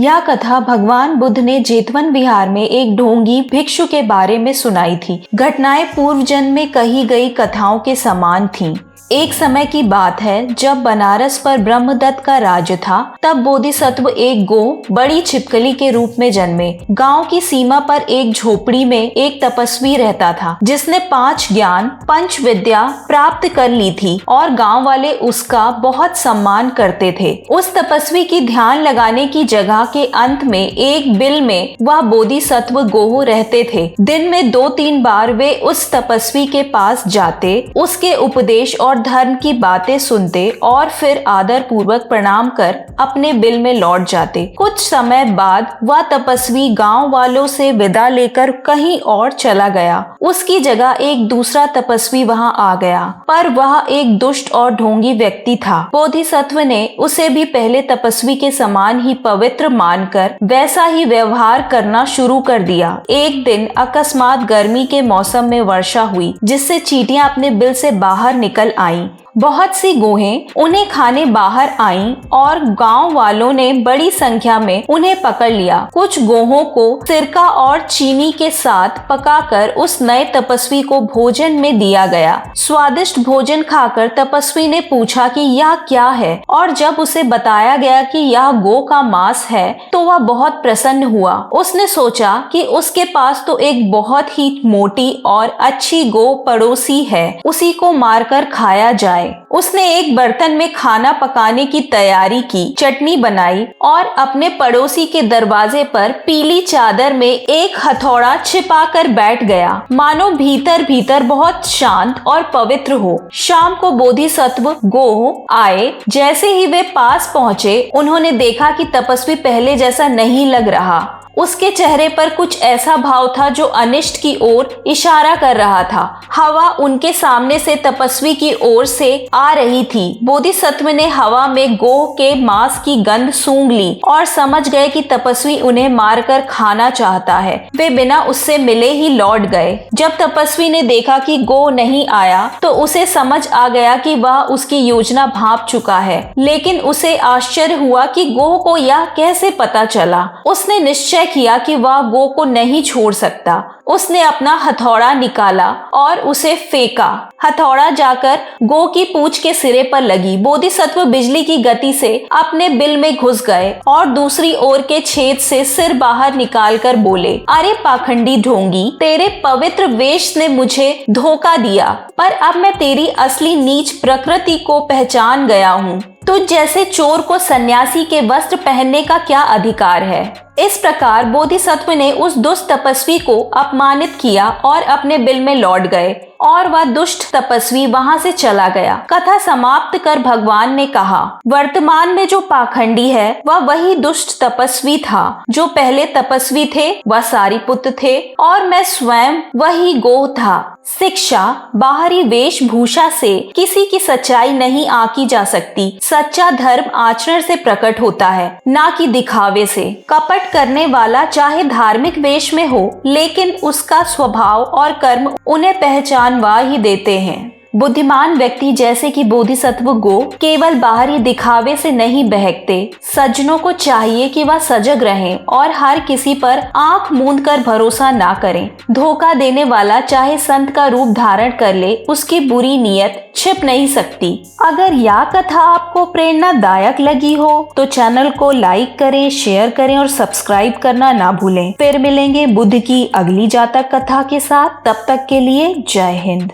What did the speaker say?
यह कथा भगवान बुद्ध ने जेतवन विहार में एक ढोंगी भिक्षु के बारे में सुनाई थी। घटनाएं पूर्व जन्म में कही गई कथाओं के समान थीं। एक समय की बात है जब बनारस पर ब्रह्मदत्त का राज्य था। तब बोधिसत्व एक गो बड़ी छिपकली के रूप में जन्मे। गांव की सीमा पर एक झोपड़ी में एक तपस्वी रहता था जिसने 5 ज्ञान 5 विद्या प्राप्त कर ली थी और गांव वाले उसका बहुत सम्मान करते थे। उस तपस्वी की ध्यान लगाने की जगह के अंत में एक बिल में वह बोधिसत्व गोह रहते थे। दिन में 2-3 बार वे उस तपस्वी के पास जाते, उसके उपदेश और धर्म की बातें सुनते और फिर आदर पूर्वक प्रणाम कर अपने बिल में लौट जाते। कुछ समय बाद वह तपस्वी गांव वालों से विदा लेकर कहीं और चला गया। उसकी जगह एक दूसरा तपस्वी वहां आ गया, पर वह एक दुष्ट और ढोंगी व्यक्ति था। बोधिसत्व ने उसे भी पहले तपस्वी के समान ही पवित्र मानकर वैसा ही व्यवहार करना शुरू कर दिया। एक दिन अकस्मात गर्मी के मौसम में वर्षा हुई, जिससे चींटियां अपने बिल से बाहर निकल आईं। बहुत सी गोहें उन्हें खाने बाहर आईं और गांव वालों ने बड़ी संख्या में उन्हें पकड़ लिया। कुछ गोहों को सिरका और चीनी के साथ पकाकर उस नए तपस्वी को भोजन में दिया गया। स्वादिष्ट भोजन खाकर तपस्वी ने पूछा कि यह क्या है, और जब उसे बताया गया कि यह गो का मांस है तो वह बहुत प्रसन्न हुआ। उसने सोचा कि उसके पास तो एक बहुत ही मोटी और अच्छी गो पड़ोसी है, उसी को मारकर खाया जाए। उसने एक बर्तन में खाना पकाने की तैयारी की, चटनी बनाई और अपने पड़ोसी के दरवाजे पर पीली चादर में एक हथौड़ा छिपाकर बैठ गया, मानो भीतर भीतर बहुत शांत और पवित्र हो। शाम को बोधिसत्व गोह आए। जैसे ही वे पास पहुंचे, उन्होंने देखा कि तपस्वी पहले जैसा नहीं लग रहा। उसके चेहरे पर कुछ ऐसा भाव था जो अनिष्ट की ओर इशारा कर रहा था। हवा उनके सामने से तपस्वी की ओर से आ रही थी। बोधिसत्व ने हवा में गोह के मांस की गंध सूंघ ली और समझ गए कि तपस्वी उन्हें मारकर खाना चाहता है। वे बिना उससे मिले ही लौट गए। जब तपस्वी ने देखा कि गोह नहीं आया तो उसे समझ आ गया कि वह उसकी योजना भांप चुका है, लेकिन उसे आश्चर्य हुआ कि गोह को यह कैसे पता चला। उसने निश्चय किया कि वह गो को नहीं छोड़ सकता। उसने अपना हथौड़ा निकाला और उसे फेंका। हथौड़ा जाकर गो की पूंछ के सिरे पर लगी। बोधिसत्व बिजली की गति से अपने बिल में घुस गए और दूसरी ओर के छेद से सिर बाहर निकालकर बोले, अरे पाखंडी ढोंगी, तेरे पवित्र वेश ने मुझे धोखा दिया, पर अब मैं तेरी असली नीच प्रकृति को पहचान गया हूँ। तुझ जैसे चोर को सन्यासी के वस्त्र पहनने का क्या अधिकार है। इस प्रकार बोधिसत्व ने उस दुष्ट तपस्वी को अपमानित किया और अपने बिल में लौट गए और वह दुष्ट तपस्वी वहां से चला गया। कथा समाप्त कर भगवान ने कहा, वर्तमान में जो पाखंडी है वह वही दुष्ट तपस्वी था। जो पहले तपस्वी थे वह सारिपुत्र थे और मैं स्वयं वही गोह था। शिक्षा, बाहरी वेशभूषा से किसी की सच्चाई नहीं आंकी जा सकती। सच्चा धर्म आचरण से प्रकट होता है, ना कि दिखावे से। कपट करने वाला चाहे धार्मिक वेश में हो, लेकिन उसका स्वभाव और कर्म उन्हें पहचानवा ही देते हैं। बुद्धिमान व्यक्ति जैसे कि बोधिसत्व गो केवल बाहरी दिखावे से नहीं बहकते। सज्जनों को चाहिए कि वह सजग रहें और हर किसी पर आंख मूंद कर भरोसा ना करें। धोखा देने वाला चाहे संत का रूप धारण कर ले, उसकी बुरी नीयत छिप नहीं सकती। अगर यह कथा आपको प्रेरणादायक लगी हो तो चैनल को लाइक करें, शेयर करें और सब्सक्राइब करना ना भूलें। फिर मिलेंगे बुद्ध की अगली जातक कथा के साथ। तब तक के लिए जय हिंद।